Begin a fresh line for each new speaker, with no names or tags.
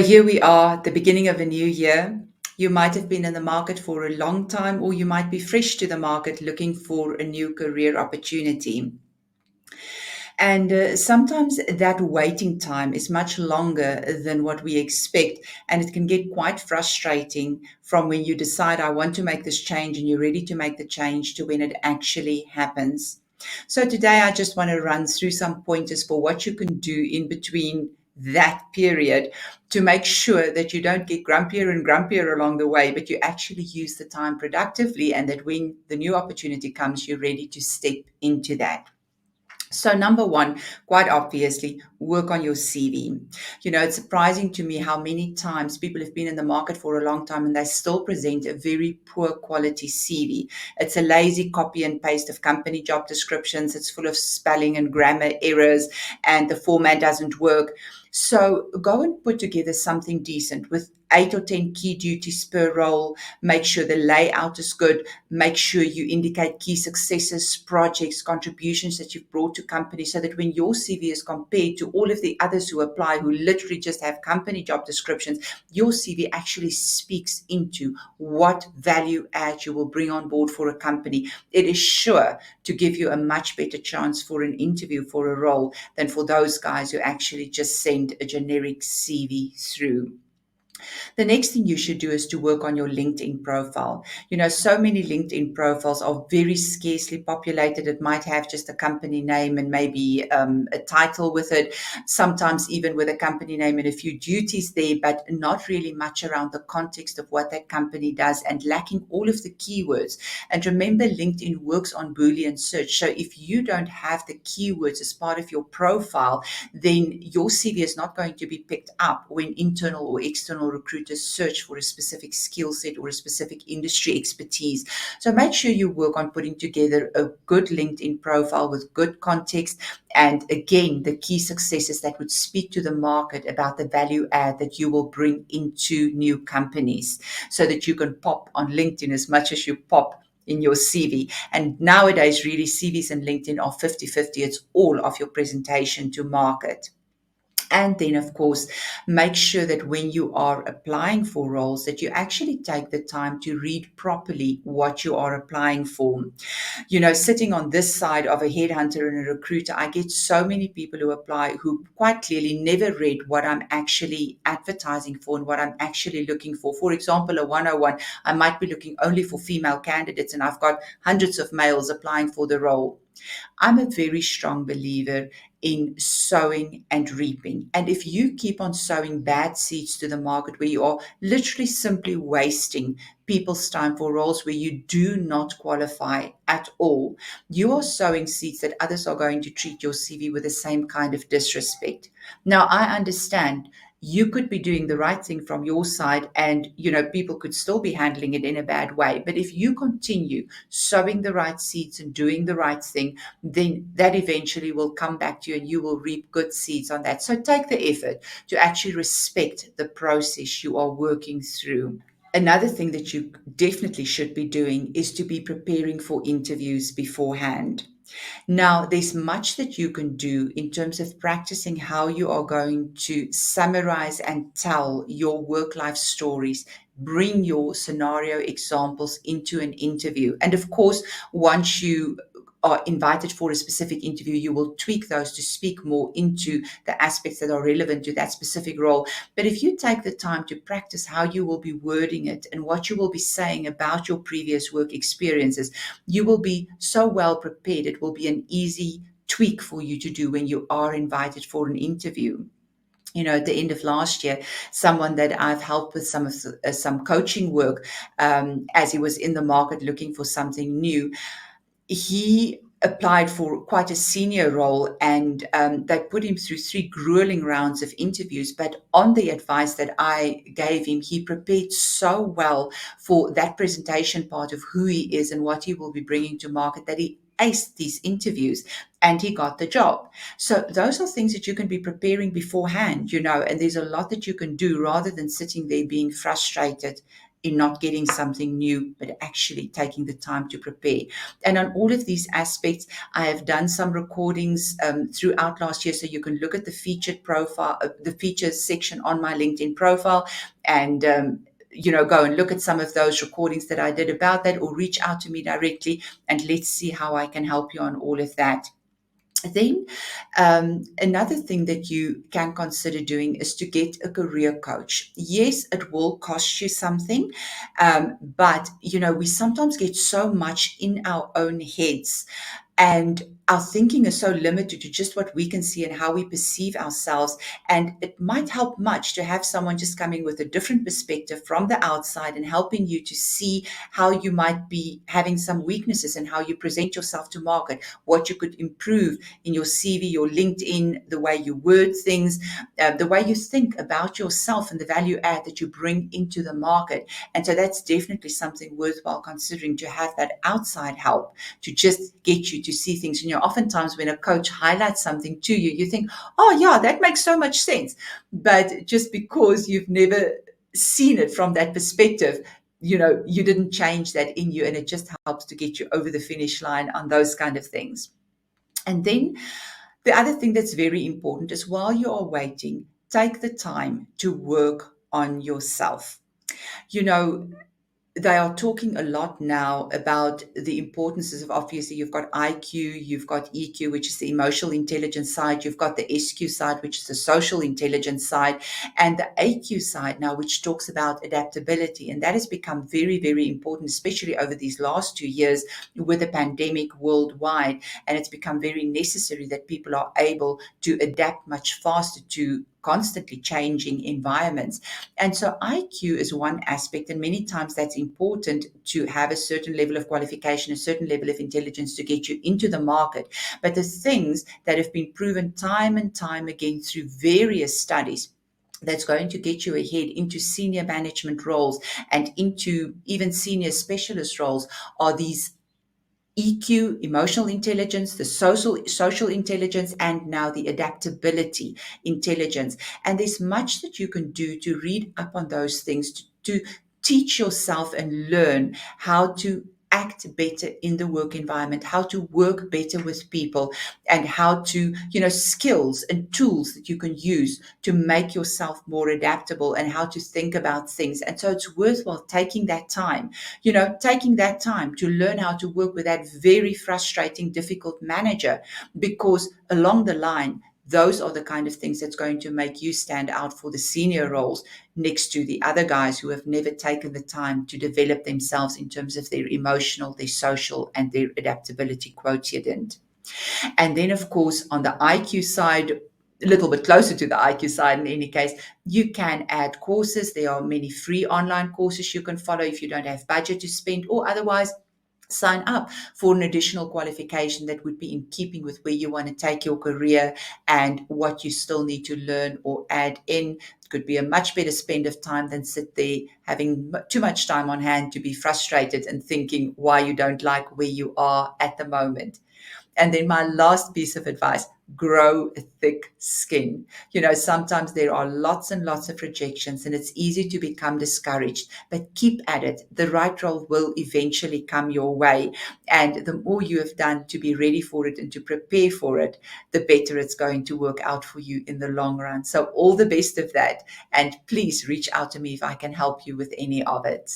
here we are, the beginning of a new year. You might have been in the market for a long time, or you might be fresh to the market looking for a new career opportunity. And sometimes that waiting time is much longer than what we expect. And it can get quite frustrating from when you decide, I want to make this change, and you're ready to make the change to when it actually happens. So today I just want to run through some pointers for what you can do in between that period to make sure that you don't get grumpier and grumpier along the way, but you actually use the time productively, and that when the new opportunity comes, you're ready to step into that. So, number one, quite obviously, work on your CV. It's surprising to me how many times people have been in the market for a long time and they still present a very poor quality CV. It's a lazy copy and paste of company job descriptions. It's full of spelling and grammar errors, and the format doesn't work. So, go and put together something decent with 8 or 10 key duties per role. Make sure the layout is good. Make sure you indicate key successes, projects, contributions that you've brought to companies, so that when your CV is compared to all of the others who apply, who literally just have company job descriptions, your CV actually speaks into what value add you will bring on board for a company. It is sure to give you a much better chance for an interview for a role than for those guys who actually just send a generic CV through. The next thing you should do is to work on your LinkedIn profile. So many LinkedIn profiles are very scarcely populated. It might have just a company name and maybe a title with it, sometimes even with a company name and a few duties there, but not really much around the context of what that company does, and lacking all of the keywords. And remember, LinkedIn works on Boolean search. So if you don't have the keywords as part of your profile, then your CV is not going to be picked up when internal or external recruiters search for a specific skill set or a specific industry expertise. So make sure you work on putting together a good LinkedIn profile with good context, and again, the key successes that would speak to the market about the value add that you will bring into new companies, so that you can pop on LinkedIn as much as you pop in your CV. And nowadays, really, CVs and LinkedIn are 50-50. It's all of your presentation to market. And then, of course, make sure that when you are applying for roles, that you actually take the time to read properly what you are applying for. Sitting on this side of a headhunter and a recruiter, I get so many people who apply who quite clearly never read what I'm actually advertising for and what I'm actually looking for. For example, a 101, I might be looking only for female candidates, and I've got hundreds of males applying for the role. I'm a very strong believer in sowing and reaping. And if you keep on sowing bad seeds to the market, where you are literally simply wasting people's time for roles where you do not qualify at all, you are sowing seeds that others are going to treat your CV with the same kind of disrespect. Now, I understand you could be doing the right thing from your side, and people could still be handling it in a bad way. But if you continue sowing the right seeds and doing the right thing, then that eventually will come back to you, and you will reap good seeds on that. So take the effort to actually respect the process you are working through. Another thing that you definitely should be doing is to be preparing for interviews beforehand. Now, there's much that you can do in terms of practicing how you are going to summarize and tell your work life stories. Bring your scenario examples into an interview. And of course, once you are invited for a specific interview, you will tweak those to speak more into the aspects that are relevant to that specific role. But if you take the time to practice how you will be wording it and what you will be saying about your previous work experiences, you will be so well prepared. It will be an easy tweak for you to do when you are invited for an interview. At the end of last year, someone that I've helped with some coaching work, as he was in the market looking for something new, he applied for quite a senior role, and they put him through 3 grueling rounds of interviews. But on the advice that I gave him, he prepared so well for that presentation part of who he is and what he will be bringing to market, that he aced these interviews and he got the job. So those are things that you can be preparing beforehand, and there's a lot that you can do rather than sitting there being frustrated in not getting something new, but actually taking the time to prepare. And on all of these aspects, I have done some recordings throughout last year. So you can look at the featured profile, the features section on my LinkedIn profile, and go and look at some of those recordings that I did about that, or reach out to me directly and let's see how I can help you on all of that. Then another thing that you can consider doing is to get a career coach. Yes, it will cost you something, but we sometimes get so much in our own heads, and our thinking is so limited to just what we can see and how we perceive ourselves. And it might help much to have someone just coming with a different perspective from the outside and helping you to see how you might be having some weaknesses and how you present yourself to market, what you could improve in your CV, your LinkedIn, the way you word things, the way you think about yourself and the value add that you bring into the market. And so that's definitely something worthwhile considering, to have that outside help to just get you to see things. Oftentimes when a coach highlights something to you, you think, oh yeah, that makes so much sense. But just because you've never seen it from that perspective, you didn't change that in you, and it just helps to get you over the finish line on those kind of things. And then the other thing that's very important is, while you are waiting, take the time to work on yourself. You know, they are talking a lot now about the importances of, obviously, you've got IQ, you've got EQ, which is the emotional intelligence side, you've got the SQ side, which is the social intelligence side, and the AQ side now, which talks about adaptability. And that has become very, very important, especially over these last 2 years with the pandemic worldwide. And it's become very necessary that people are able to adapt much faster to constantly changing environments. And so IQ is one aspect, and many times that's important to have a certain level of qualification, a certain level of intelligence to get you into the market. But the things that have been proven time and time again through various studies, that's going to get you ahead into senior management roles and into even senior specialist roles, are these EQ, emotional intelligence, the social intelligence, and now the adaptability intelligence. And there's much that you can do to read up on those things, to teach yourself and learn how to act better in the work environment, how to work better with people, and how to, skills and tools that you can use to make yourself more adaptable, and how to think about things. And so it's worthwhile taking that time, to learn how to work with that very frustrating, difficult manager, because along the line, those are the kind of things that's going to make you stand out for the senior roles next to the other guys who have never taken the time to develop themselves in terms of their emotional, their social, and their adaptability quotient. And then, of course, on the IQ side, a little bit closer to the IQ side in any case, you can add courses. There are many free online courses you can follow if you don't have budget to spend, or otherwise sign up for an additional qualification that would be in keeping with where you want to take your career and what you still need to learn or add in. It could be a much better spend of time than sit there having too much time on hand to be frustrated and thinking why you don't like where you are at the moment. And then my last piece of advice: grow a thick skin. Sometimes there are lots and lots of rejections, and it's easy to become discouraged, but keep at it. The right role will eventually come your way. And the more you have done to be ready for it and to prepare for it, the better it's going to work out for you in the long run. So all the best of that. And please reach out to me if I can help you with any of it.